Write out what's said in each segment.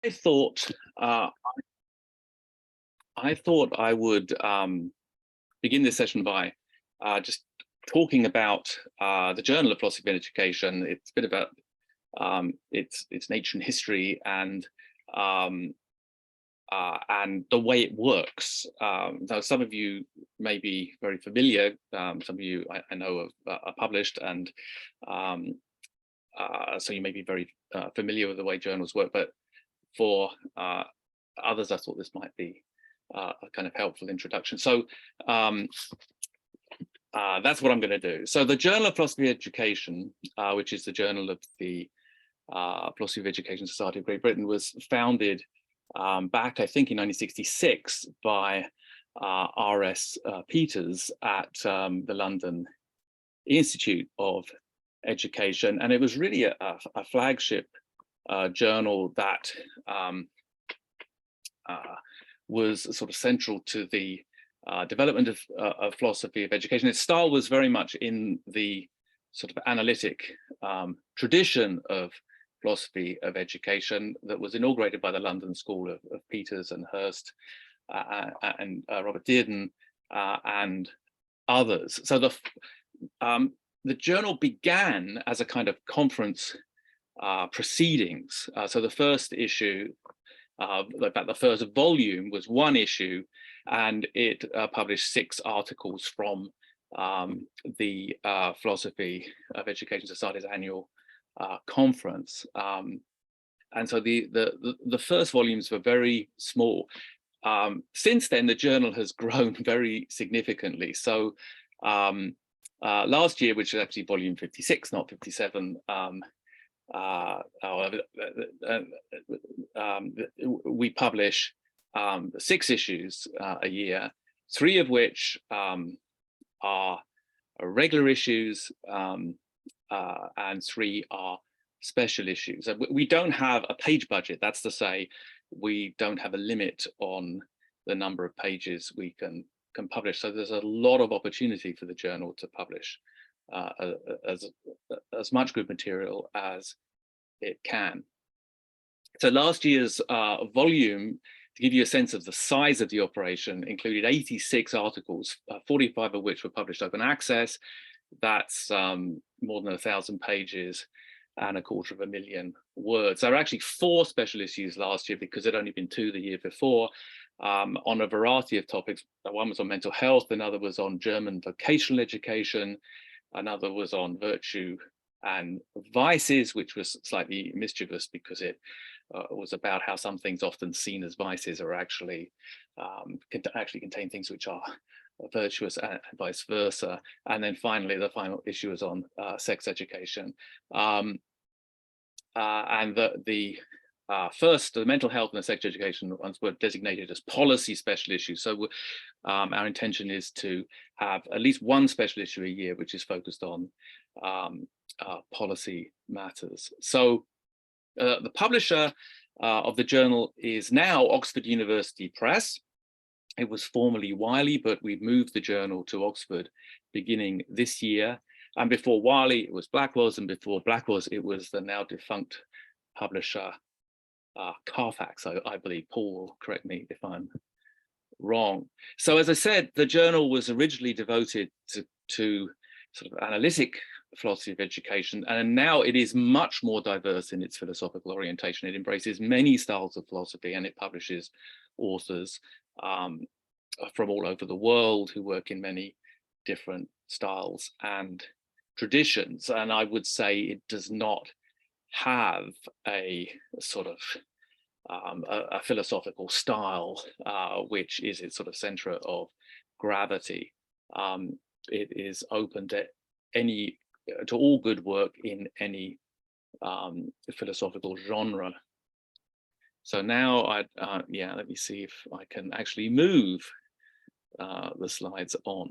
I thought I thought I would begin this session by just talking about the Journal of Philosophy of Education. It's a bit about its nature and history um, and the way it works. Now, some of you may be very familiar. Some of you I know are published, and so you may be very familiar with the way journals work. But for others, I thought this might be a kind of helpful introduction. So that's what I'm going to do. So the Journal of Philosophy of Education, which is the journal of the Philosophy of Education Society of Great Britain, was founded back, I think, in 1966 by R.S. Peters at the London Institute of Education. And it was really a flagship journal that was sort of central to the development of philosophy of education. Its style was very much in the sort of analytic tradition of philosophy of education that was inaugurated by the London School of Peters and Hurst and Robert Dearden and others. So the journal began as a kind of conference proceedings. So the first issue, about the first volume, was one issue, and it published 6 articles from the Philosophy of Education Society's annual conference. And so the first volumes were very small. Since then, the journal has grown very significantly. So last year, which is actually volume 56, not 57, we publish 6 issues a year, 3 of which are regular issues, and 3 are special issues. We don't have a page budget. That's to say, we don't have a limit on the number of pages we can publish. So there's a lot of opportunity for the journal to publish as much good material as it can. So last year's volume, to give you a sense of the size of the operation, included 86 articles, 45 of which were published open access. That's more than 1,000 pages and 250,000 words. There were actually 4 special issues last year because there'd only been 2 the year before, on a variety of topics. One was on mental health, another was on German vocational education, another was on virtue and vices, which was slightly mischievous because it was about how some things often seen as vices are actually contain things which are virtuous and vice versa. And then finally, the final issue is on sex education. And the mental health and the sex education ones were designated as policy special issues. So our intention is to have at least 1 special issue a year, which is focused on policy matters. So the publisher of the journal is now Oxford University Press. It was formerly Wiley, but we've moved the journal to Oxford beginning this year. And before Wiley, it was Blackwell's, and before Blackwell's, it was the now defunct publisher Carfax, I believe. Paul will correct me if I'm wrong. So as I said, the journal was originally devoted to sort of analytic philosophy of education, and now it is much more diverse in its philosophical orientation. It embraces many styles of philosophy, and it publishes authors from all over the world who work in many different styles and traditions. And I would say it does not have a sort of a philosophical style, which is its sort of center of gravity. It is open to all good work in any philosophical genre. So now let me see if I can actually move the slides on.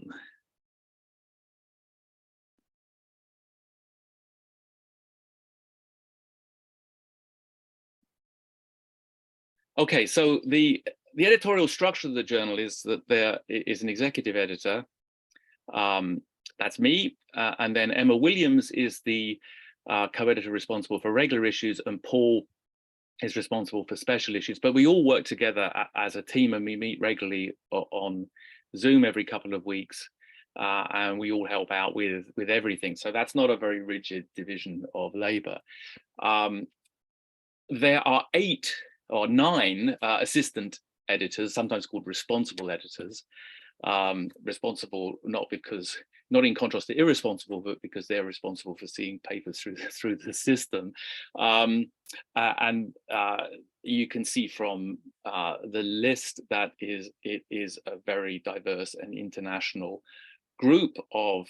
Okay, so the editorial structure of the journal is that there is an executive editor. That's me, and then Emma Williams is the co-editor responsible for regular issues, and Paul is responsible for special issues, but we all work together as a team, and we meet regularly on Zoom every couple of weeks, and we all help out with everything. So that's not a very rigid division of labor. There are 8 or 9 assistant editors, sometimes called responsible editors. Responsible not in contrast to irresponsible, but because they're responsible for seeing papers through the system. You can see from the list that it is a very diverse and international group of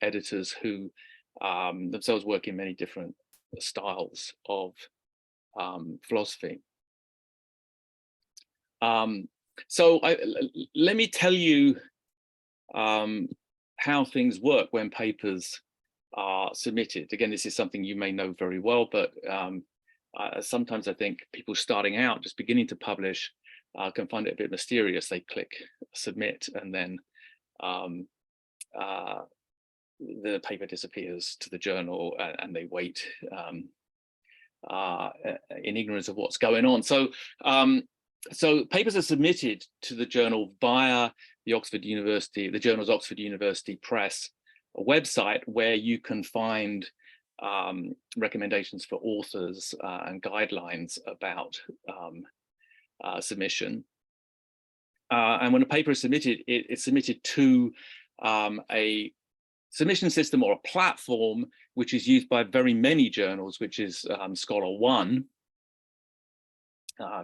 editors who themselves work in many different styles of philosophy. So let me tell you how things work when papers are submitted. Again, this is something you may know very well, but sometimes I think people starting out, just beginning to publish, can find it a bit mysterious. They click submit, and then the paper disappears to the journal, and they wait in ignorance of what's going on. So papers are submitted to the journal via the journal's Oxford University Press website, where you can find recommendations for authors and guidelines about submission. And when a paper is submitted, it's submitted to a submission system or a platform which is used by very many journals, which is Scholar One.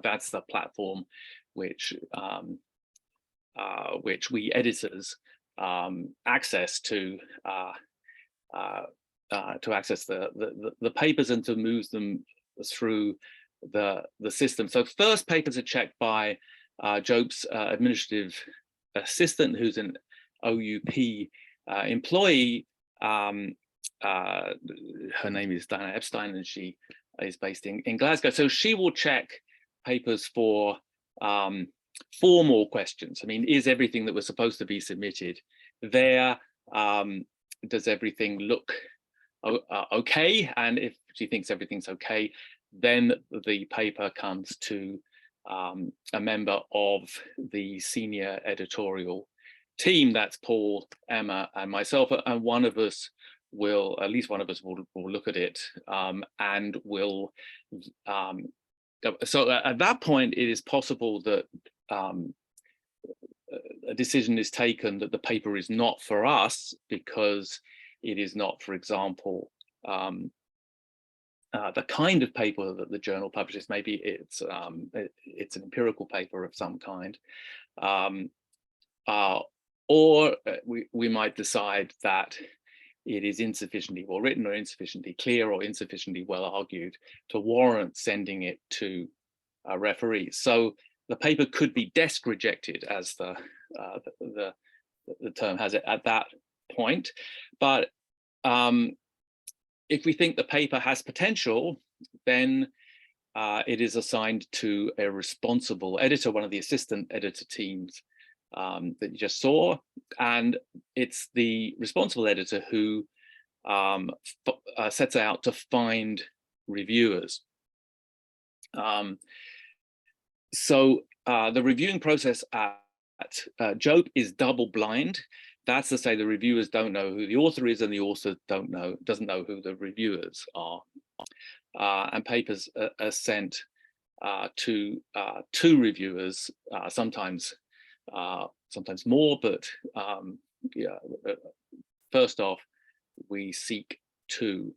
That's the platform which we editors access to access the papers and to move them through the system. So first, papers are checked by Jope's administrative assistant, who's an OUP employee. Her name is Diana Epstein, and she is based in Glasgow. So she will check papers for formal questions. I mean, is everything that was supposed to be submitted there? Does everything look okay? And if she thinks everything's okay, then the paper comes to a member of the senior editorial team. That's Paul, Emma, and myself, and at least one of us will look at it and will. So at that point, it is possible that a decision is taken that the paper is not for us because it is not, for example, the kind of paper that the journal publishes. Maybe it's an empirical paper of some kind, or we might decide that it is insufficiently well written, or insufficiently clear, or insufficiently well argued to warrant sending it to referees. So the paper could be desk rejected, as the term has it, at that point. But if we think the paper has potential, then it is assigned to a responsible editor, one of the assistant editor teams that you just saw, and it's the responsible editor who sets out to find reviewers. So the reviewing process at Jope is double blind. That's to say, the reviewers don't know who the author is, and the author doesn't know who the reviewers are. And papers are sent to 2 reviewers, sometimes more, but yeah, first off, we seek 2.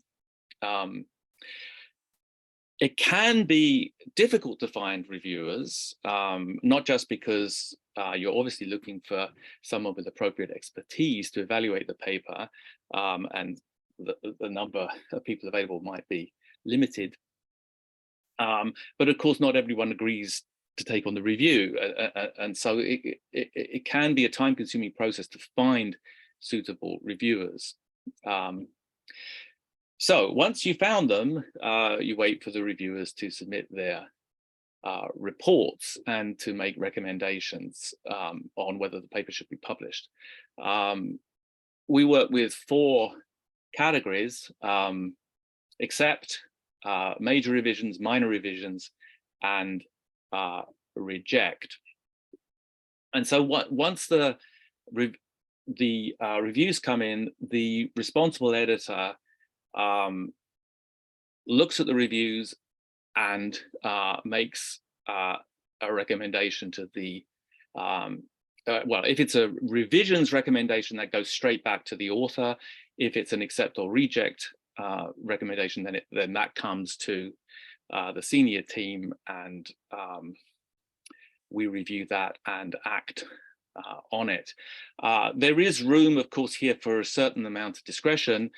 It can be difficult to find reviewers, not just because you're obviously looking for someone with appropriate expertise to evaluate the paper, and the number of people available might be limited. But of course, not everyone agrees to take on the review, and so it can be a time-consuming process to find suitable reviewers. So once you found them, you wait for the reviewers to submit their reports and to make recommendations on whether the paper should be published. We work with 4 categories: accept, major revisions, minor revisions, and reject. And so once the reviews come in, the responsible editor looks at the reviews and makes a recommendation to the well, if it's a revisions recommendation, that goes straight back to the author. If it's an accept or reject recommendation, then that comes to the senior team, and we review that and act on it. There is room, of course, here for a certain amount of discretion.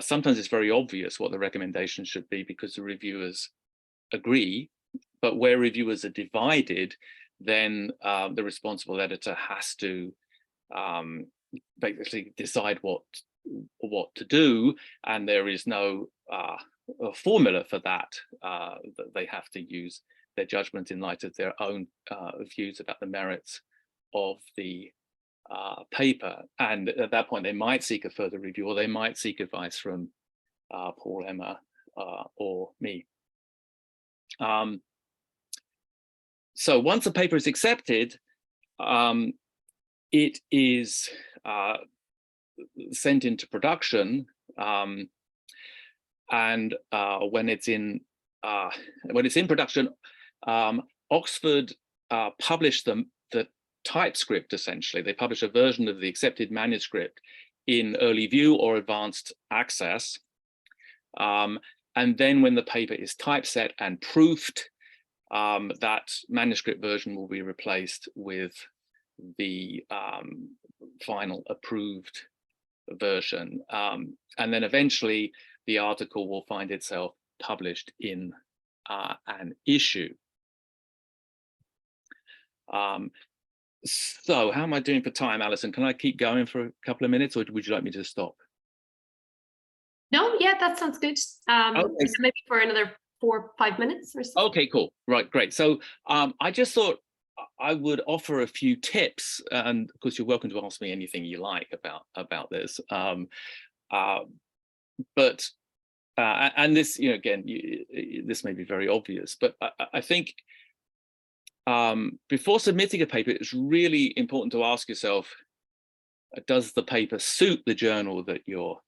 Sometimes it's very obvious what the recommendation should be because the reviewers agree, but where reviewers are divided, then the responsible editor has to basically decide what to do, and there is no formula for that. That they have to use their judgment in light of their own views about the merits of the paper. And at that point, they might seek a further review, or they might seek advice from Paul, Emma, or me. So once a paper is accepted, it is sent into production, and when it's in production, Oxford publish the typescript. Essentially, they publish a version of the accepted manuscript in early view or advanced access, and then when the paper is typeset and proofed, that manuscript version will be replaced with the final approved version, and then eventually the article will find itself published in an issue. So how am I doing for time, Alison? Can I keep going for a couple of minutes, or would you like me to stop? No, yeah, that sounds good. Okay. Maybe for another 4 or 5 minutes or so. Okay, cool. Right, great. So I just thought I would offer a few tips, and of course you're welcome to ask me anything you like about this. But and this, again, this may be very obvious, but I think before submitting a paper, it's really important to ask yourself, does the paper suit the journal that you're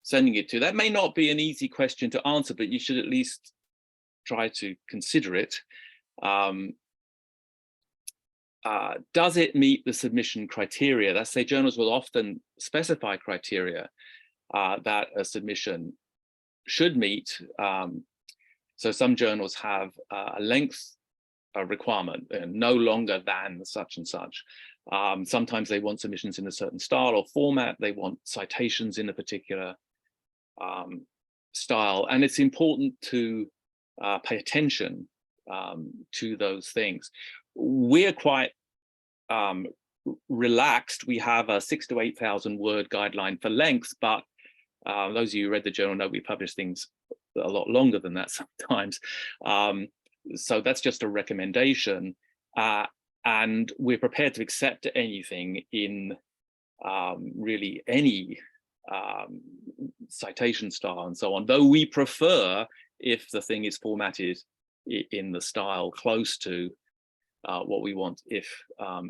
sending it to? That may not be an easy question to answer, but you should at least try to consider it. Does it meet the submission criteria? That's say journals will often specify criteria that a submission should meet. So some journals have a length requirement, no longer than such and such. Sometimes they want submissions in a certain style or format. They want citations in a particular style, and it's important to pay attention to those things. We're quite relaxed. We have a 6,000 to 8,000 word guideline for length, but those of you who read the journal know we publish things a lot longer than that sometimes. So that's just a recommendation, and we're prepared to accept anything in really any citation style and so on, though we prefer if the thing is formatted in the style close to what we want if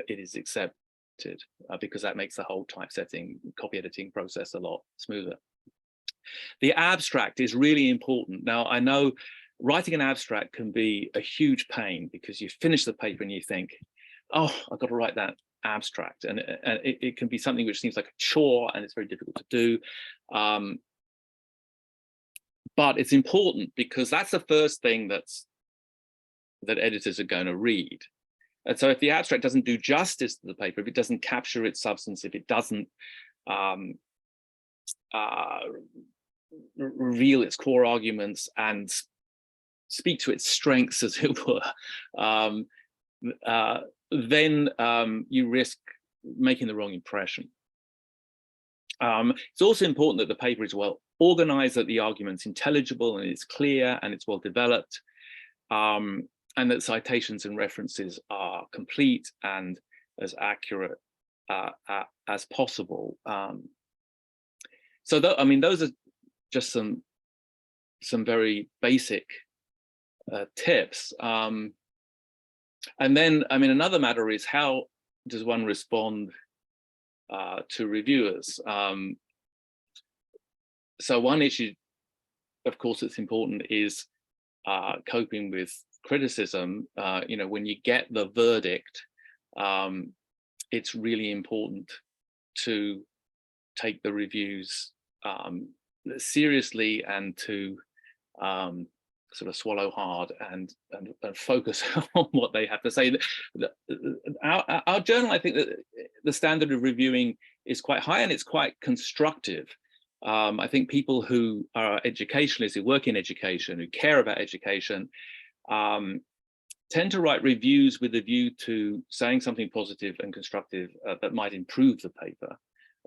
it is accepted, because that makes the whole typesetting, copy editing process a lot smoother. The abstract is really important. Now, I know writing an abstract can be a huge pain because you finish the paper and you think, oh, I've got to write that abstract, and it can be something which seems like a chore and it's very difficult to do. But it's important because that's the first thing that editors are going to read. And so if the abstract doesn't do justice to the paper, if it doesn't capture its substance, if it doesn't reveal its core arguments and speak to its strengths, as it were, then you risk making the wrong impression. It's also important that the paper is well organized, that the argument's intelligible and it's clear and it's well developed, and that citations and references are complete and as accurate as possible. So I mean, those are just some some very basic tips. And then, I mean, another matter is, how does one respond to reviewers? So one issue, of course, that's important is coping with criticism. You know, when you get the verdict, it's really important to take the reviews seriously, and to sort of swallow hard and focus on what they have to say. Our journal, I think that the standard of reviewing is quite high, and it's quite constructive. I think people who are educationalists, who work in education, who care about education, tend to write reviews with a view to saying something positive and constructive that might improve the paper,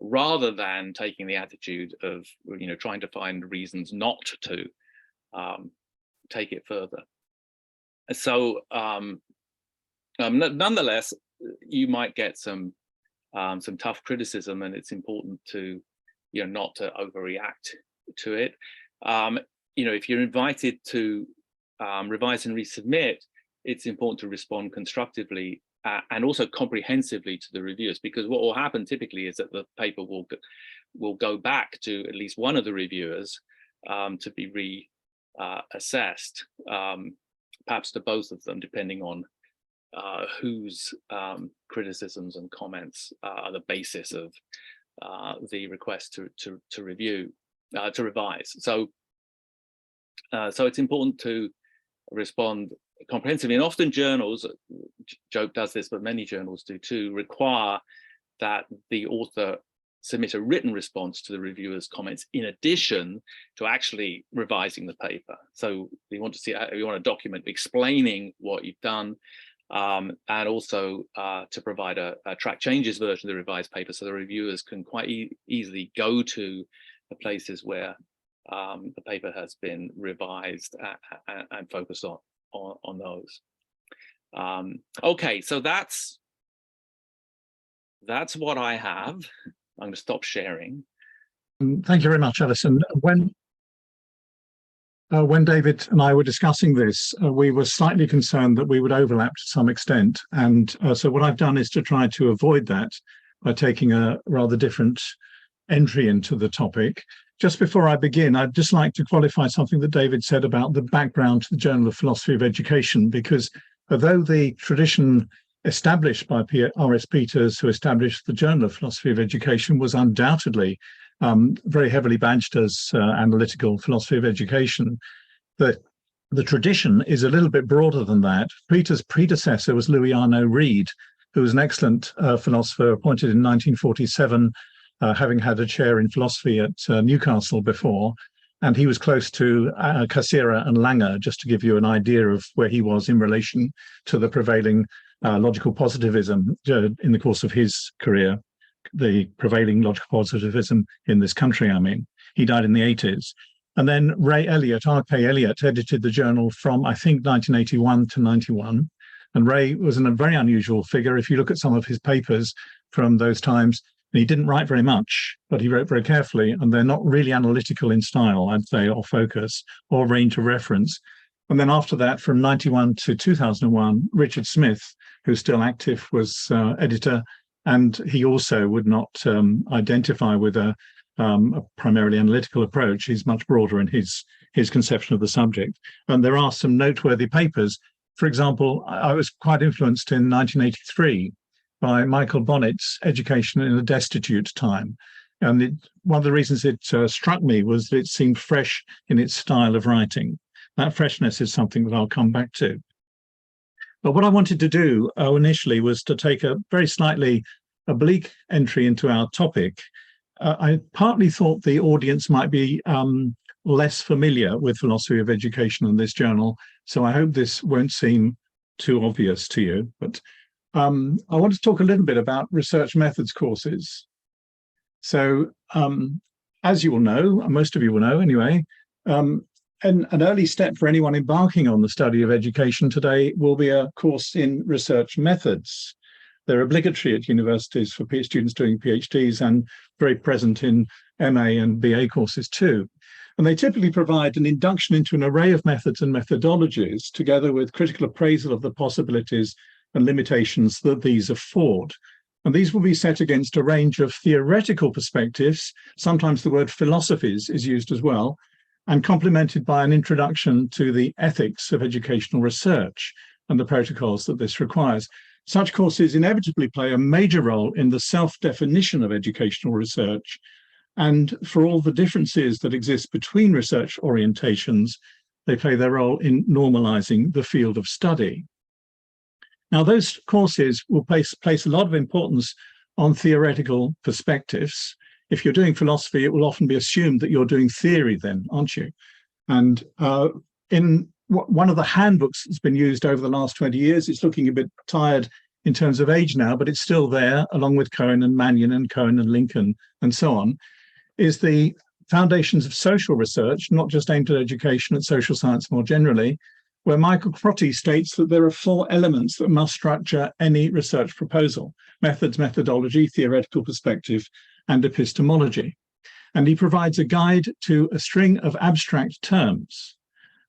rather than taking the attitude of, you know, trying to find reasons not to take it further. So nonetheless, you might get some tough criticism, and it's important to, you know, not to overreact to it. You know, if you're invited to revise and resubmit, it's important to respond constructively and also comprehensively to the reviewers, because what will happen typically is that the paper will go back to at least one of the reviewers to be assessed, perhaps to both of them, depending on whose criticisms and comments are the basis of the request to revise. So it's important to respond comprehensively, and often journals, Joke does this, but many journals do too, require that the author submit a written response to the reviewer's comments in addition to actually revising the paper. So you want a document explaining what you've done, and also to provide a track changes version of the revised paper, so the reviewers can quite easily go to the places where the paper has been revised and focus on those. Okay, so that's what I have. I'm going to stop sharing. Thank you very much, Alison. When David and I were discussing this, we were slightly concerned that we would overlap to some extent. And so what I've done is to try to avoid that by taking a rather different entry into the topic. Just before I begin, I'd just like to qualify something that David said about the background to the Journal of Philosophy of Education, because although the tradition established by R.S. Peters, who established the Journal of Philosophy of Education, was undoubtedly very heavily badged as analytical philosophy of education, that the tradition is a little bit broader than that. Peters' predecessor was Louis Arnaud Reid, who was an excellent philosopher appointed in 1947, having had a chair in philosophy at Newcastle before. And he was close to Cassirer and Langer, just to give you an idea of where he was in relation to the prevailing logical positivism in the course of his career, the prevailing logical positivism in this country, I mean. He died in the 80s. And then Ray Elliott, R.K. Elliott, edited the journal from, I think, 1981 to 91. And Ray was a very unusual figure. If you look at some of his papers from those times, he didn't write very much, but he wrote very carefully, and they're not really analytical in style, I'd say, or focus, or range of reference. And then after that, from 91 to 2001, Richard Smith, who's still active, was editor, and he also would not identify with a primarily analytical approach. He's much broader in his conception of the subject. And there are some noteworthy papers. For example, I was quite influenced in 1983 by Michael Bonnet's Education in a Destitute Time. And one of the reasons it struck me was that it seemed fresh in its style of writing. That freshness is something that I'll come back to. But what I wanted to do initially was to take a very slightly oblique entry into our topic. I partly thought the audience might be less familiar with philosophy of education in this journal, so I hope this won't seem too obvious to you. But I want to talk a little bit about research methods courses. So as you will know, most of you will know anyway, an early step for anyone embarking on the study of education today will be a course in research methods. They're obligatory at universities for students doing PhDs and very present in MA and BA courses too. And they typically provide an induction into an array of methods and methodologies, together with critical appraisal of the possibilities and limitations that these afford. And these will be set against a range of theoretical perspectives. Sometimes the word philosophies is used as well, and complemented by an introduction to the ethics of educational research and the protocols that this requires. Such courses inevitably play a major role in the self-definition of educational research, and for all the differences that exist between research orientations, they play their role in normalizing the field of study. Now, those courses will place a lot of importance on theoretical perspectives. If you're doing philosophy, it will often be assumed that you're doing theory then, aren't you? And in one of the handbooks that's been used over the last 20 years, it's looking a bit tired in terms of age now, but it's still there, along with Cohen and Mannion and Cohen and Lincoln and so on, is the Foundations of Social Research, not just aimed at education, at social science more generally, where Michael Crotty states that there are 4 elements that must structure any research proposal: methods, methodology, theoretical perspective, and epistemology. And he provides a guide to a string of abstract terms: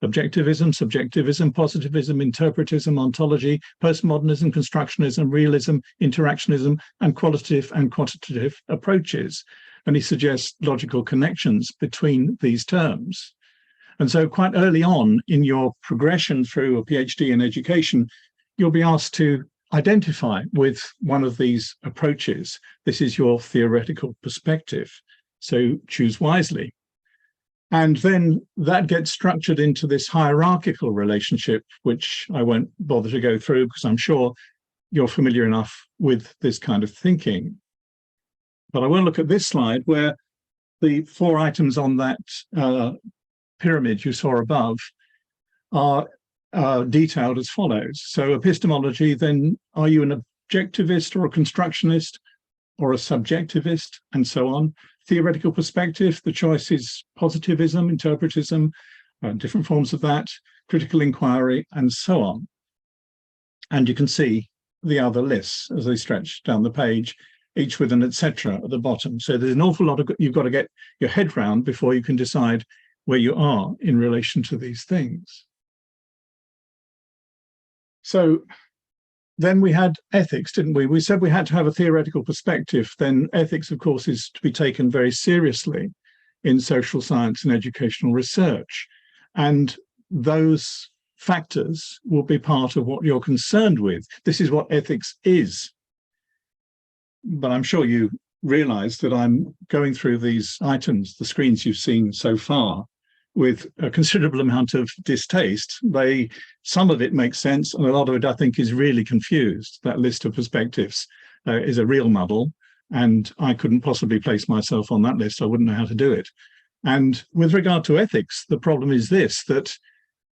objectivism, subjectivism, positivism, interpretism, ontology, postmodernism, constructionism, realism, interactionism, and qualitative and quantitative approaches. And he suggests logical connections between these terms. And so quite early on in your progression through a PhD in education, you'll be asked to identify with one of these approaches. This is your theoretical perspective, so choose wisely. And then that gets structured into this hierarchical relationship, which I won't bother to go through because I'm sure you're familiar enough with this kind of thinking. But I will look at this slide where the 4 items on that pyramid you saw above are detailed as follows. So epistemology, then are you an objectivist or a constructionist or a subjectivist, and so on. Theoretical perspective, the choice is positivism, interpretism, different forms of that, critical inquiry, and so on. And you can see the other lists as they stretch down the page, each with an etc. at the bottom. So there's an awful lot of you've got to get your head round before you can decide where you are in relation to these things. So then we had ethics, didn't we? We said we had to have a theoretical perspective. Then ethics, of course, is to be taken very seriously in social science and educational research. And those factors will be part of what you're concerned with. This is what ethics is. But I'm sure you realize that I'm going through these items, the screens you've seen so far, with a considerable amount of distaste. Some of it makes sense, and a lot of it, I think, is really confused. That list of perspectives is a real muddle, and I couldn't possibly place myself on that list. I wouldn't know how to do it. And with regard to ethics, the problem is this, that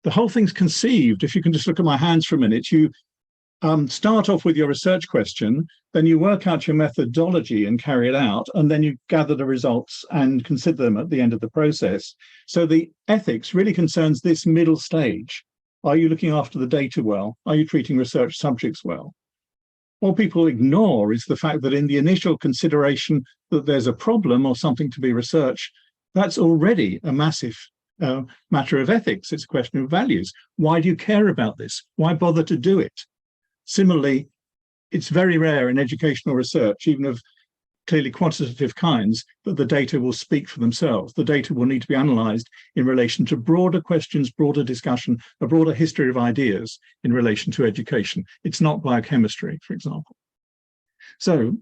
the whole thing's conceived. If you can just look at my hands for a minute, you start off with your research question, then you work out your methodology and carry it out, and then you gather the results and consider them at the end of the process. So the ethics really concerns this middle stage. Are you looking after the data well? Are you treating research subjects well? What people ignore is the fact that in the initial consideration that there's a problem or something to be researched, that's already a massive matter of ethics. It's a question of values. Why do you care about this? Why bother to do it? Similarly, it's very rare in educational research, even of clearly quantitative kinds, that the data will speak for themselves. The data will need to be analysed in relation to broader questions, broader discussion, a broader history of ideas in relation to education. It's not biochemistry, for example. So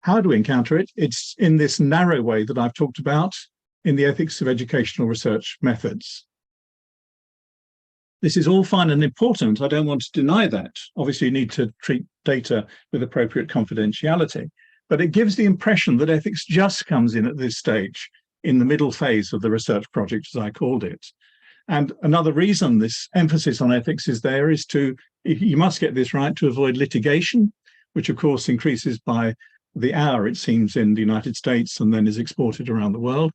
how do we encounter it? It's in this narrow way that I've talked about in the ethics of educational research methods. This is all fine and important. I don't want to deny that. Obviously, you need to treat data with appropriate confidentiality, but it gives the impression that ethics just comes in at this stage, in the middle phase of the research project, as I called it. And another reason this emphasis on ethics is there is you must get this right, to avoid litigation, which of course increases by the hour, it seems, in the United States and then is exported around the world.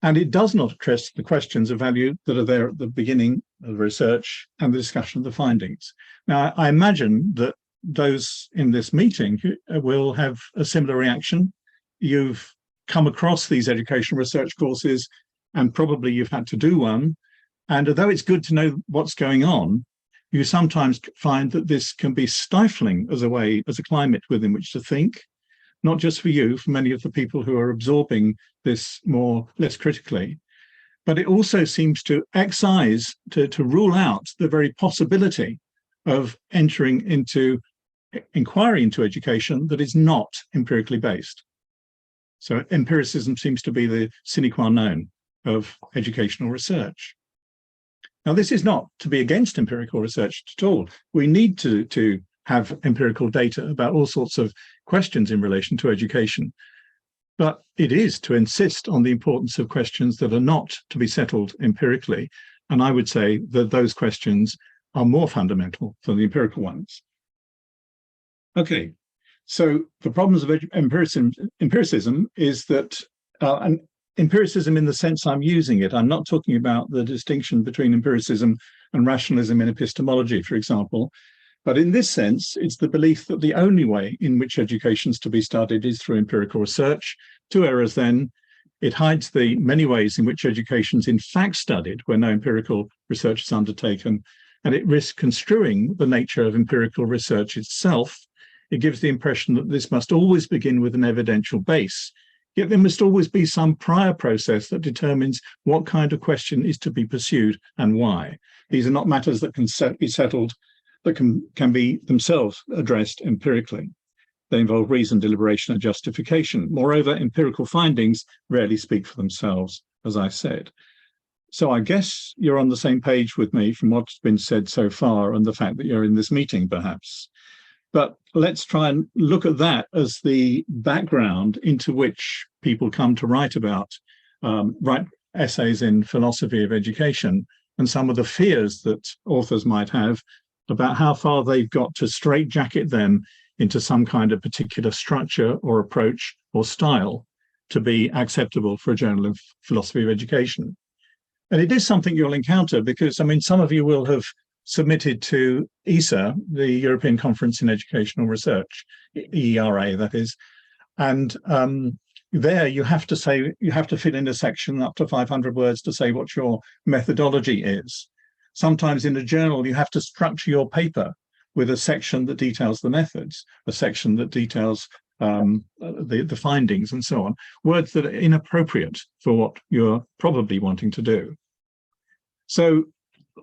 And it does not address the questions of value that are there at the beginning of the research and the discussion of the findings. Now, I imagine that those in this meeting will have a similar reaction. You've come across these educational research courses and probably you've had to do one. And although it's good to know what's going on, you sometimes find that this can be stifling as a climate within which to think, not just for you, for many of the people who are absorbing this less critically, but it also seems to excise, to rule out the very possibility of entering into inquiry into education that is not empirically based. So empiricism seems to be the sine qua non of educational research. Now, this is not to be against empirical research at all. We need to have empirical data about all sorts of questions in relation to education. But it is to insist on the importance of questions that are not to be settled empirically. And I would say that those questions are more fundamental than the empirical ones. Okay, so the problems of empiricism is that, and empiricism in the sense I'm using it, I'm not talking about the distinction between empiricism and rationalism in epistemology, for example, but in this sense, it's the belief that the only way in which education is to be studied is through empirical research. Two errors then. It hides the many ways in which education is in fact studied where no empirical research is undertaken, and it risks construing the nature of empirical research itself. It gives the impression that this must always begin with an evidential base, yet there must always be some prior process that determines what kind of question is to be pursued and why. These are not matters that can be settled, that can be themselves addressed empirically. They involve reason, deliberation, and justification. Moreover, empirical findings rarely speak for themselves, as I said. So I guess you're on the same page with me from what's been said so far and the fact that you're in this meeting, perhaps. But let's try and look at that as the background into which people come to write essays in philosophy of education, and some of the fears that authors might have about how far they've got to straitjacket them into some kind of particular structure or approach or style to be acceptable for a journal of philosophy of education. And it is something you'll encounter because, I mean, some of you will have submitted to ECR, the European Conference in Educational Research, ERA, that is. And there you have to fill in a section up to 500 words to say what your methodology is. Sometimes in a journal, you have to structure your paper with a section that details the methods, a section that details the findings and so on, words that are inappropriate for what you're probably wanting to do. So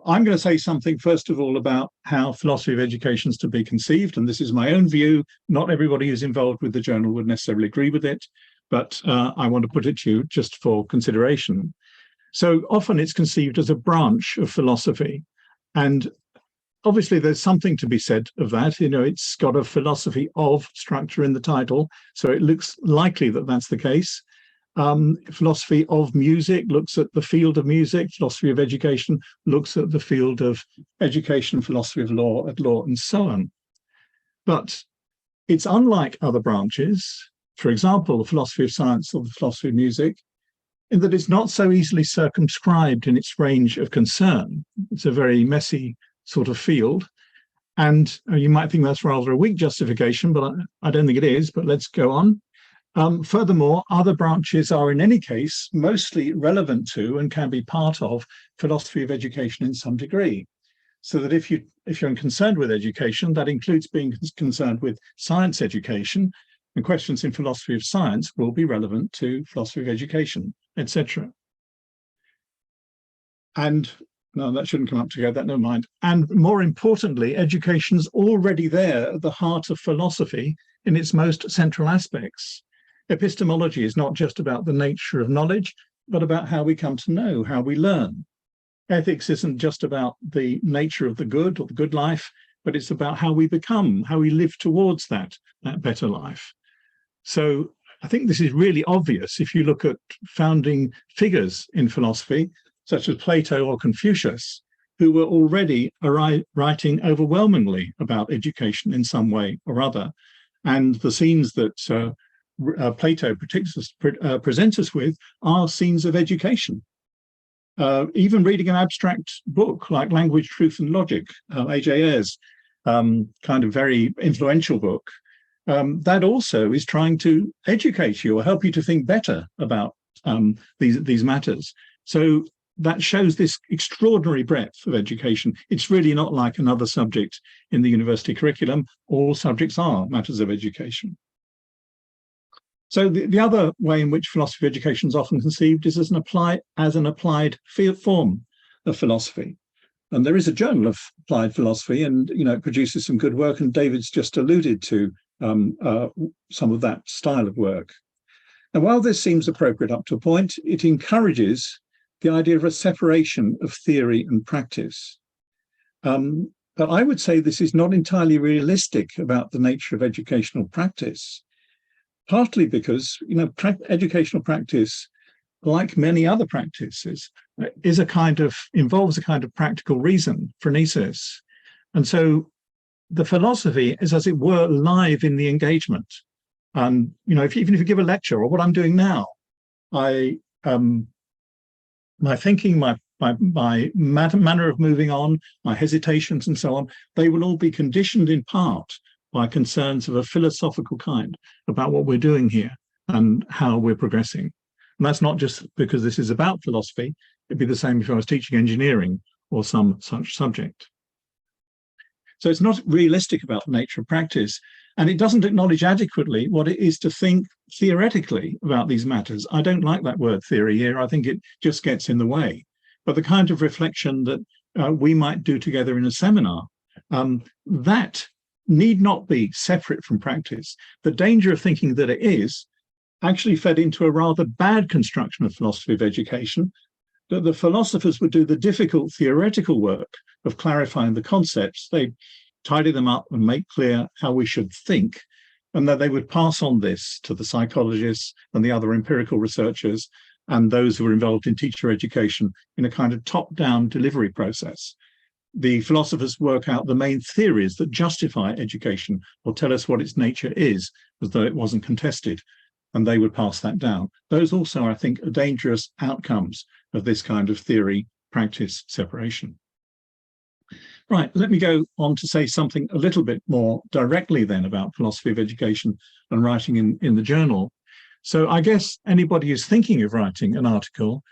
I'm going to say something, first of all, about how philosophy of education is to be conceived. And this is my own view. Not everybody who's involved with the journal would necessarily agree with it, but I want to put it to you just for consideration. So often it's conceived as a branch of philosophy. And obviously there's something to be said of that. You know, it's got a philosophy of structure in the title. So it looks likely that that's the case. Philosophy of music looks at the field of music. Philosophy of education looks at the field of education, philosophy of law, and so on. But it's unlike other branches, for example, the philosophy of science or the philosophy of music, in that it's not so easily circumscribed in its range of concern. It's a very messy sort of field. And you might think that's rather a weak justification, but I don't think it is, but let's go on. Furthermore, other branches are in any case mostly relevant to and can be part of philosophy of education in some degree. So that if you're concerned with education, that includes being concerned with science education, and questions in philosophy of science will be relevant to philosophy of education, etc. And no, that shouldn't come up together, never mind. And more importantly, education's already there at the heart of philosophy in its most central aspects. Epistemology is not just about the nature of knowledge, but about how we come to know, how we learn. Ethics isn't just about the nature of the good or the good life, but it's about how we become, how we live towards that better life. So I think this is really obvious if you look at founding figures in philosophy, such as Plato or Confucius, who were already writing overwhelmingly about education in some way or other. And the scenes that Plato presents us with are scenes of education. Even reading an abstract book like Language, Truth and Logic, A.J. Ayer's kind of very influential book, that also is trying to educate you or help you to think better about these matters. So that shows this extraordinary breadth of education. It's really not like another subject in the university curriculum. All subjects are matters of education. So the other way in which philosophy of education is often conceived is as an applied form of philosophy. And there is a journal of applied philosophy, and it produces some good work. And David's just alluded to some of that style of work. And while this seems appropriate up to a point, it encourages the idea of a separation of theory and practice. But I would say this is not entirely realistic about the nature of educational practice, partly because educational practice, like many other practices, involves a kind of practical reason, phronesis. And so the philosophy is, as it were, live in the engagement. And even if you give a lecture, or what I'm doing now, my thinking, my manner of moving on, my hesitations and so on, they will all be conditioned in part by concerns of a philosophical kind about what we're doing here and how we're progressing. And that's not just because this is about philosophy. It'd be the same if I was teaching engineering or some such subject. So it's not realistic about the nature of practice, and it doesn't acknowledge adequately what it is to think theoretically about these matters. I don't like that word theory here. I think it just gets in the way. But the kind of reflection that we might do together in a seminar, that need not be separate from practice. The danger of thinking that it is actually fed into a rather bad construction of philosophy of education, that the philosophers would do the difficult theoretical work of clarifying the concepts. They tidy them up and make clear how we should think, and that they would pass on this to the psychologists and the other empirical researchers and those who are involved in teacher education in a kind of top-down delivery process. The philosophers work out the main theories that justify education or tell us what its nature is, as though it wasn't contested, and they would pass that down. Those also, I think, are dangerous outcomes of this kind of theory-practice separation. Right, let me go on to say something a little bit more directly then about philosophy of education and writing in the journal. So I guess anybody who's thinking of writing an article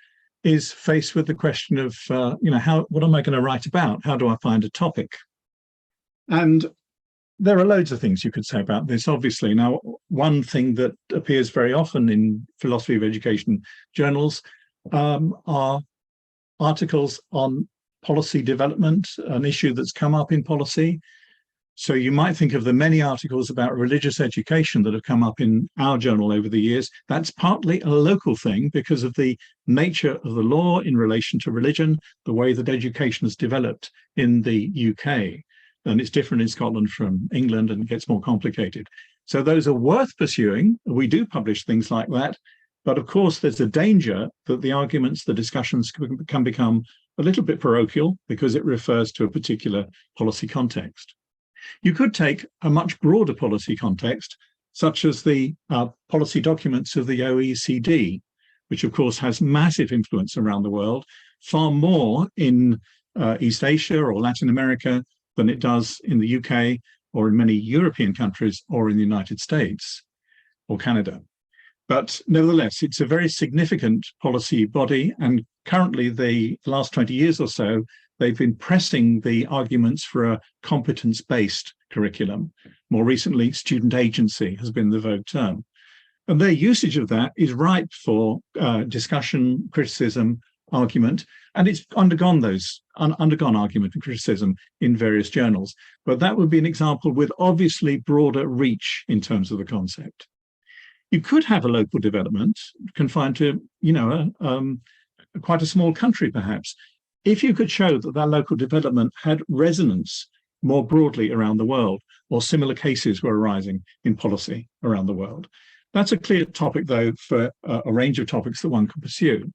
is faced with the question of, what am I going to write about? How do I find a topic? And there are loads of things you could say about this, obviously. Now, one thing that appears very often in philosophy of education journals are articles on policy development, an issue that's come up in policy. So you might think of the many articles about religious education that have come up in our journal over the years. That's partly a local thing because of the nature of the law in relation to religion, the way that education has developed in the UK. And it's different in Scotland from England, and it gets more complicated. So those are worth pursuing. We do publish things like that. But of course, there's a danger that the arguments, the discussions can become a little bit parochial because it refers to a particular policy context. You could take a much broader policy context, such as the policy documents of the OECD, which of course has massive influence around the world, far more in East Asia or Latin America than it does in the UK or in many European countries or in the United States or Canada. But nevertheless, it's a very significant policy body, and currently the last 20 years or so, they've been pressing the arguments for a competence-based curriculum. More recently, student agency has been the vogue term. And their usage of that is ripe for discussion, criticism, argument, and it's undergone argument and criticism in various journals. But that would be an example with obviously broader reach in terms of the concept. You could have a local development confined to, quite a small country, perhaps, if you could show that that local development had resonance more broadly around the world, or similar cases were arising in policy around the world. That's a clear topic, though, for a range of topics that one could pursue.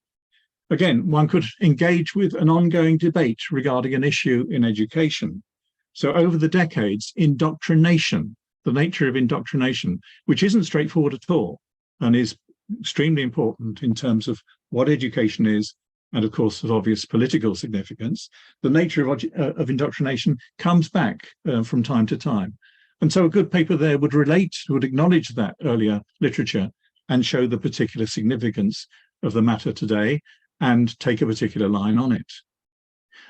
Again, one could engage with an ongoing debate regarding an issue in education. So over the decades, indoctrination, the nature of indoctrination, which isn't straightforward at all and is extremely important in terms of what education is, and of course of obvious political significance, the nature of indoctrination comes back from time to time. And so a good paper there would acknowledge that earlier literature and show the particular significance of the matter today. and take a particular line on it.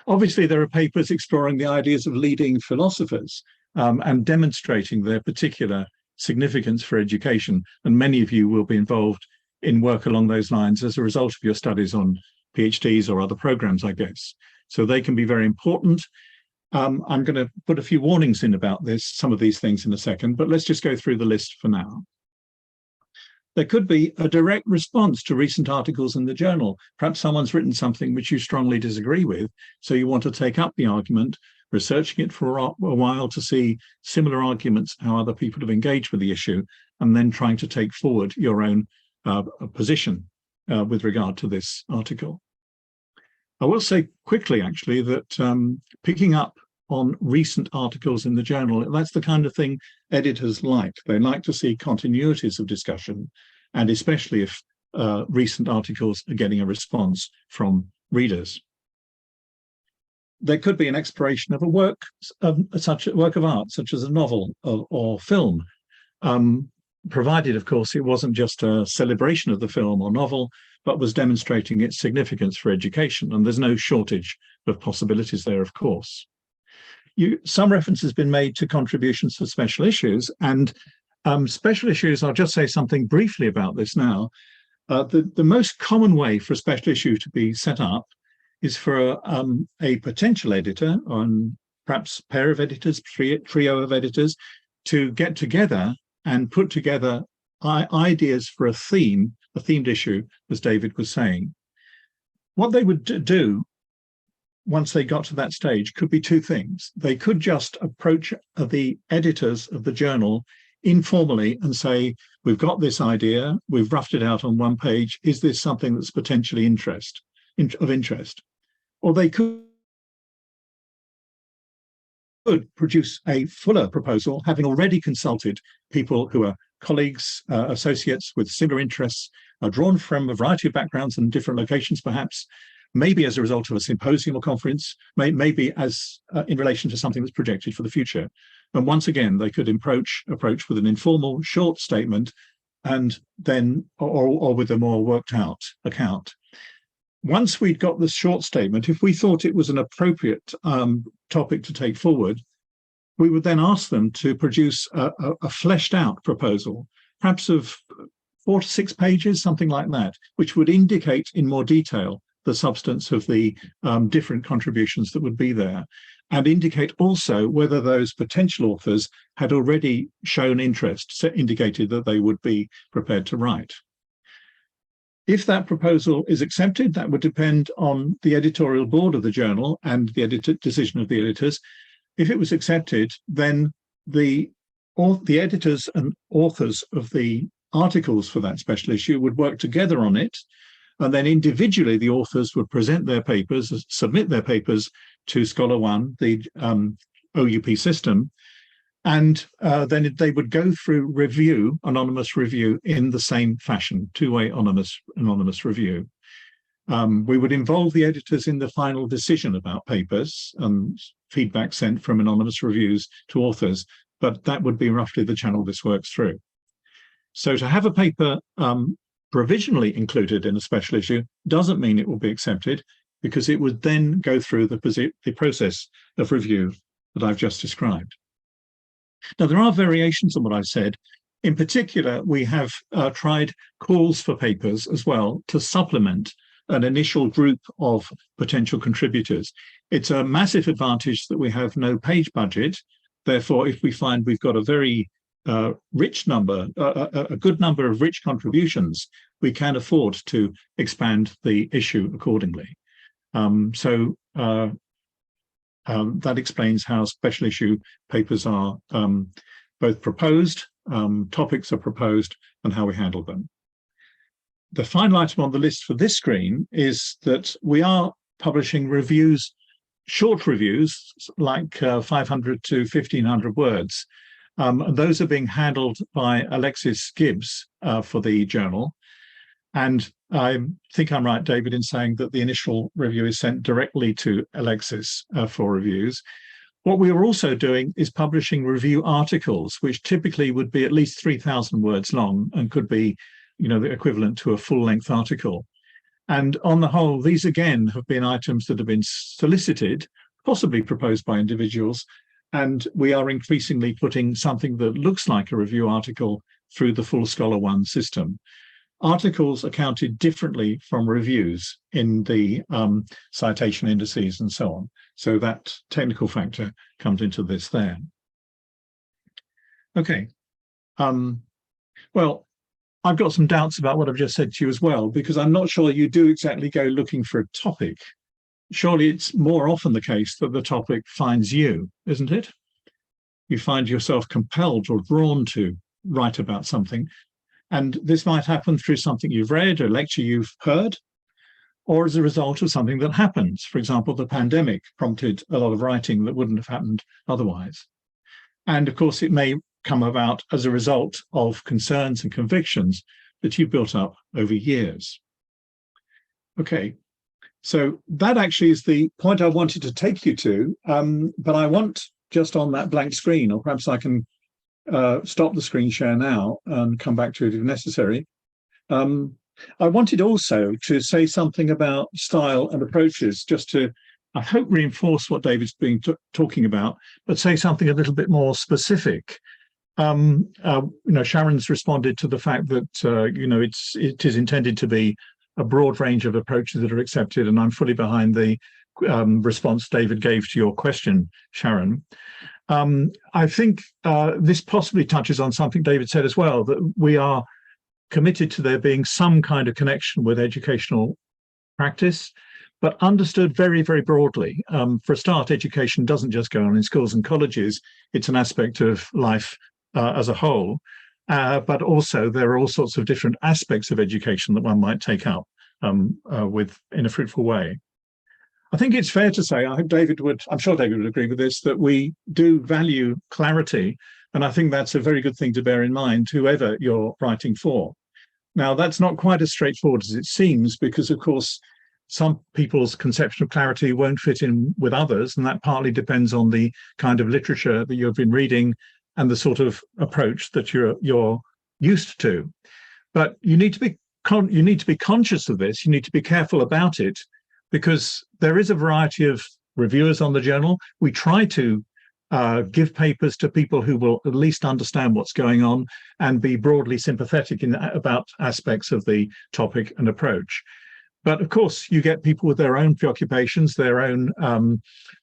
Obviously, there are papers exploring the ideas of leading philosophers and demonstrating their particular significance for education. And many of you will be involved in work along those lines as a result of your studies on PhDs or other programs, I guess. So they can be very important. I'm going to put a few warnings in about this, some of these things in a second, but let's just go through the list for now. There could be a direct response to recent articles in the journal. Perhaps someone's written something which you strongly disagree with, so you want to take up the argument, researching it for a while to see similar arguments, how other people have engaged with the issue, and then trying to take forward your own position with regard to this article. I will say quickly, actually, that picking up on recent articles in the journal, that's the kind of thing editors like. They like to see continuities of discussion, and especially if recent articles are getting a response from readers. There could be an exploration of a work of art, such as a novel or film, provided, of course, it wasn't just a celebration of the film or novel, but was demonstrating its significance for education. And there's no shortage of possibilities there, of course. Some reference has been made to contributions to special issues, and special issues, I'll just say something briefly about this now. The most common way for a special issue to be set up is for a potential editor, or perhaps a pair of editors, trio of editors, to get together and put together ideas for a themed issue, as David was saying. What they would do once they got to that stage could be two things. They could just approach the editors of the journal informally and say, we've got this idea, we've roughed it out on one page, is this something that's potentially of interest? Or they could produce a fuller proposal, having already consulted people who are colleagues, associates with similar interests, are drawn from a variety of backgrounds and different locations, perhaps, maybe as a result of a symposium or conference, maybe as in relation to something that's projected for the future. And once again, they could approach with an informal, short statement, and then, or with a more worked out account. Once we'd got this short statement, if we thought it was an appropriate topic to take forward, we would then ask them to produce a fleshed out proposal, perhaps of 4 to 6 pages, something like that, which would indicate in more detail the substance of the different contributions that would be there, and indicate also whether those potential authors had already shown interest, so indicated that they would be prepared to write. If that proposal is accepted, that would depend on the editorial board of the journal and the decision of the editors. If it was accepted, then the editors and authors of the articles for that special issue would work together on it, and then individually the authors would present their papers, submit their papers to Scholar One, the OUP system, and then they would go through anonymous review in the same fashion, two-way anonymous review. We would involve the editors in the final decision about papers and feedback sent from anonymous reviews to authors, but that would be roughly the channel this works through. So to have a paper provisionally included in a special issue doesn't mean it will be accepted, because it would then go through the process of review that I've just described. Now, there are variations on what I've said. In particular, we have tried calls for papers as well to supplement an initial group of potential contributors. It's a massive advantage that we have no page budget. Therefore, if we find we've got a very rich number, a good number of rich contributions, we can afford to expand the issue accordingly. That explains how special issue papers are both proposed, topics are proposed, and how we handle them. The final item on the list for this screen is that we are publishing reviews, short reviews, like 500 to 1,500 words. And those are being handled by Alexis Gibbs for the journal. And I think I'm right, David, in saying that the initial review is sent directly to Alexis for reviews. What we are also doing is publishing review articles, which typically would be at least 3,000 words long and could be, the equivalent to a full-length article. And on the whole, these again have been items that have been solicited, possibly proposed by individuals, and we are increasingly putting something that looks like a review article through the full Scholar One system. Articles are counted differently from reviews in the citation indices and so on. So that technical factor comes into this there. Okay. Well, I've got some doubts about what I've just said to you as well, because I'm not sure you do exactly go looking for a topic. Surely it's more often the case that the topic finds you, isn't it? You find yourself compelled or drawn to write about something. And this might happen through something you've read, a lecture you've heard, or as a result of something that happens. For example, the pandemic prompted a lot of writing that wouldn't have happened otherwise. And of course, it may come about as a result of concerns and convictions that you've built up over years. Okay, so that actually is the point I wanted to take you to, but I want just on that blank screen, or perhaps I can stop the screen share now and come back to it if necessary. I wanted also to say something about style and approaches, just to, I hope, reinforce what David's been talking about, but say something a little bit more specific. Sharon's responded to the fact that it is intended to be a broad range of approaches that are accepted, and I'm fully behind the response David gave to your question, Sharon. I think this possibly touches on something David said as well, that we are committed to there being some kind of connection with educational practice, but understood very, very broadly. For a start, education doesn't just go on in schools and colleges. It's an aspect of life as a whole, but also there are all sorts of different aspects of education that one might take up in a fruitful way. I think it's fair to say, I'm sure David would agree with this, that we do value clarity. And I think that's a very good thing to bear in mind, whoever you're writing for. Now, that's not quite as straightforward as it seems, because, of course, some people's conception of clarity won't fit in with others. And that partly depends on the kind of literature that you've been reading and the sort of approach that you're used to. But you need to be conscious of this. You need to be careful about it, because there is a variety of reviewers on the journal. We try to give papers to people who will at least understand what's going on and be broadly sympathetic about aspects of the topic and approach. But of course, you get people with their own preoccupations, their own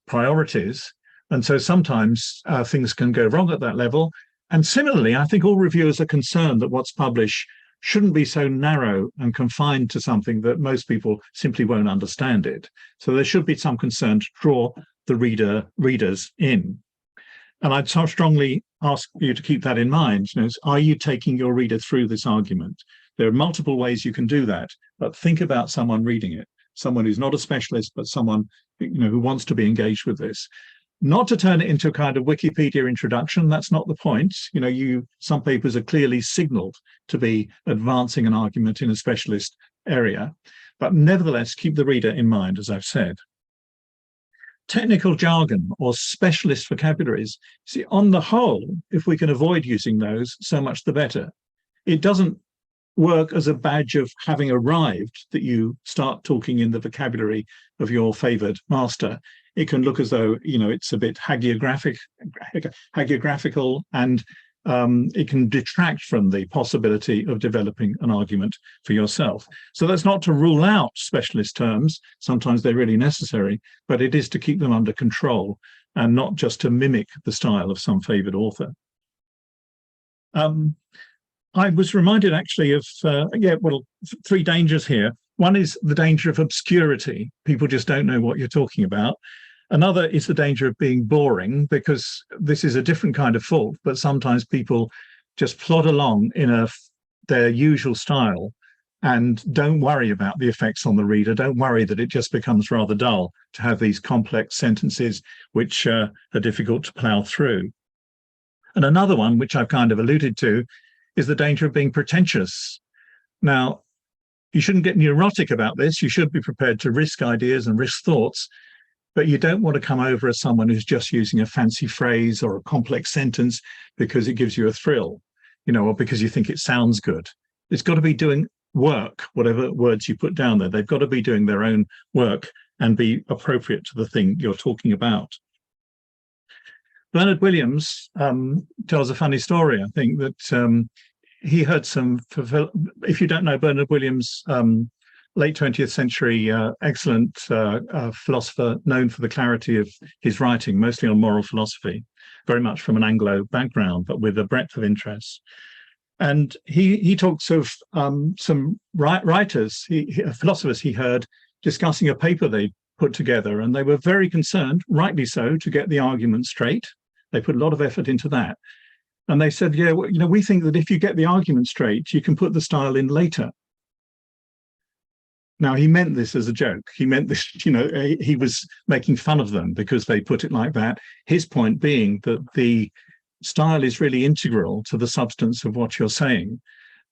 priorities. And so sometimes things can go wrong at that level. And similarly, I think all reviewers are concerned that what's published shouldn't be so narrow and confined to something that most people simply won't understand it. So there should be some concern to draw the readers in. And I'd so strongly ask you to keep that in mind. Are you taking your reader through this argument? There are multiple ways you can do that, but think about someone reading it, someone who's not a specialist, but someone who wants to be engaged with this. Not to turn it into a kind of Wikipedia introduction. That's not the point. Some papers are clearly signaled to be advancing an argument in a specialist area, but nevertheless, keep the reader in mind, as I've said. Technical jargon or specialist vocabularies. See, on the whole, if we can avoid using those, so much the better. It doesn't work as a badge of having arrived that you start talking in the vocabulary of your favored master. It can look as though, it's a bit hagiographical, and it can detract from the possibility of developing an argument for yourself. So that's not to rule out specialist terms. Sometimes they're really necessary, but it is to keep them under control and not just to mimic the style of some favored author. I was reminded actually of, three dangers here. One is the danger of obscurity. People just don't know what you're talking about. Another is the danger of being boring, because this is a different kind of fault, but sometimes people just plod along in their usual style and don't worry about the effects on the reader, don't worry that it just becomes rather dull to have these complex sentences which are difficult to plough through. And another one, which I've kind of alluded to, is the danger of being pretentious. Now, you shouldn't get neurotic about this. You should be prepared to risk ideas and risk thoughts, but you don't want to come over as someone who's just using a fancy phrase or a complex sentence because it gives you a thrill, or because you think it sounds good. It's got to be doing work, whatever words you put down there. They've got to be doing their own work and be appropriate to the thing you're talking about. Bernard Williams tells a funny story, I think, that he heard some, if you don't know Bernard Williams, late 20th century, excellent philosopher, known for the clarity of his writing, mostly on moral philosophy, very much from an Anglo background, but with a breadth of interest. And he talks of some writers, philosophers he heard discussing a paper they put together, and they were very concerned, rightly so, to get the argument straight. They put a lot of effort into that. And they said, yeah, well, we think that if you get the argument straight, you can put the style in later. Now, he meant this as a joke. He meant this, he was making fun of them because they put it like that. His point being that the style is really integral to the substance of what you're saying.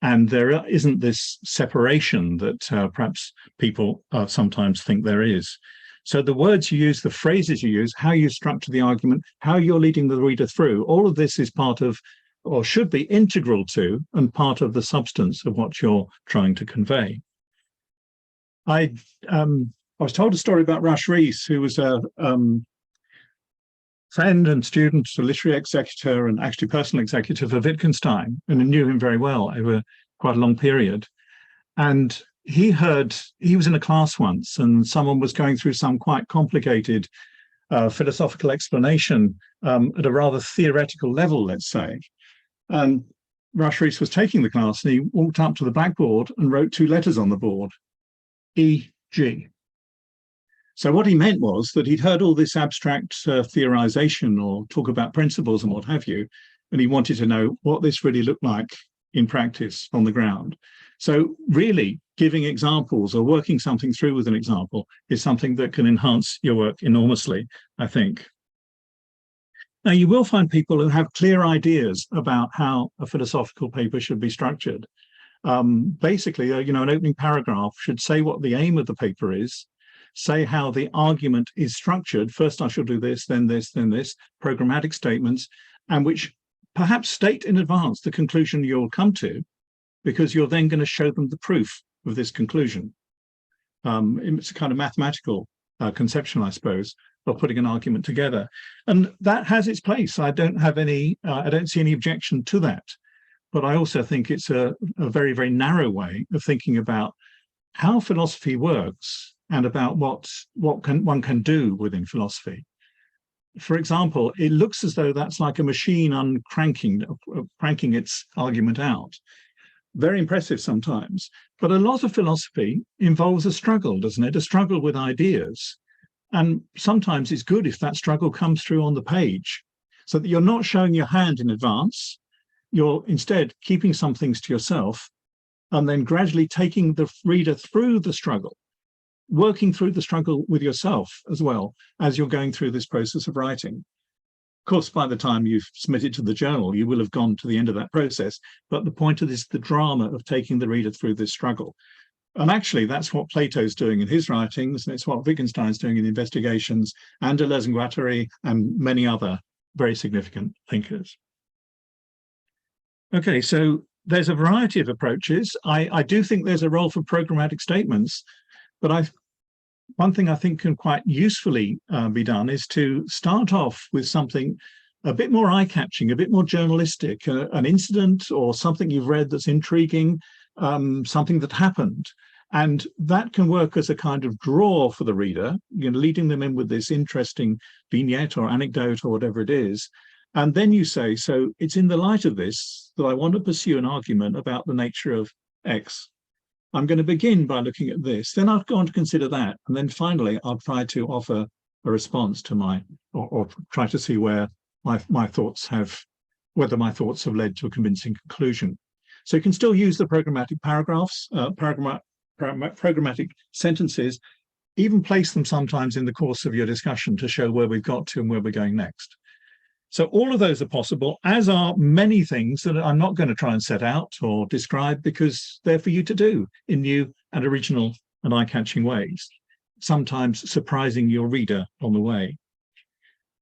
And there isn't this separation that perhaps people sometimes think there is. So the words you use, the phrases you use, how you structure the argument, how you're leading the reader through, all of this is part of, or should be integral to, and part of the substance of what you're trying to convey. I was told a story about Rush Rees, who was a friend and student, a literary executor and actually personal executor for Wittgenstein, and knew him very well over quite a long period. And he was in a class once, and someone was going through some quite complicated philosophical explanation at a rather theoretical level, let's say. And Rush Rees was taking the class, and he walked up to the blackboard and wrote 2 letters on the board, E.G. So what he meant was that he'd heard all this abstract theorization or talk about principles and what have you, and he wanted to know what this really looked like in practice on the ground. So really giving examples or working something through with an example is something that can enhance your work enormously, I think. Now, you will find people who have clear ideas about how a philosophical paper should be structured. Basically, an opening paragraph should say what the aim of the paper is, say how the argument is structured. First, I shall do this, then this, then this, programmatic statements, and which perhaps state in advance the conclusion you'll come to, because you're then going to show them the proof of this conclusion. It's a kind of mathematical conception, I suppose, of putting an argument together. And that has its place. I don't see any objection to that. But I also think it's a very, very narrow way of thinking about how philosophy works and about what one can do within philosophy. For example, it looks as though that's like a machine cranking its argument out. Very impressive sometimes. But a lot of philosophy involves a struggle, doesn't it? A struggle with ideas. And sometimes it's good if that struggle comes through on the page, so that you're not showing your hand in advance. You're instead keeping some things to yourself and then gradually taking the reader through the struggle, working through the struggle with yourself as well as you're going through this process of writing. Of course, by the time you've submitted to the journal, you will have gone to the end of that process. But the point of this is the drama of taking the reader through this struggle. And actually, that's what Plato's doing in his writings, and it's what Wittgenstein's doing in Investigations, and Deleuze and Guattari, and many other very significant thinkers. Okay, so there's a variety of approaches. I do think there's a role for programmatic statements, but one thing I think can quite usefully be done is to start off with something a bit more eye-catching, a bit more journalistic, an incident or something you've read that's intriguing, something that happened. And that can work as a kind of draw for the reader, leading them in with this interesting vignette or anecdote or whatever it is. And then you say, so it's in the light of this that I want to pursue an argument about the nature of X. I'm going to begin by looking at this, then I'll go on to consider that. And then finally, I'll try to offer a response to or try to see where my thoughts have led to a convincing conclusion. So you can still use the programmatic paragraphs, programmatic sentences, even place them sometimes in the course of your discussion to show where we've got to and where we're going next. So all of those are possible, as are many things that I'm not going to try and set out or describe, because they're for you to do in new and original and eye-catching ways, sometimes surprising your reader on the way.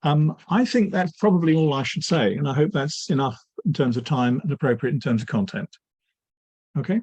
I think that's probably all I should say, and I hope that's enough in terms of time and appropriate in terms of content. Okay.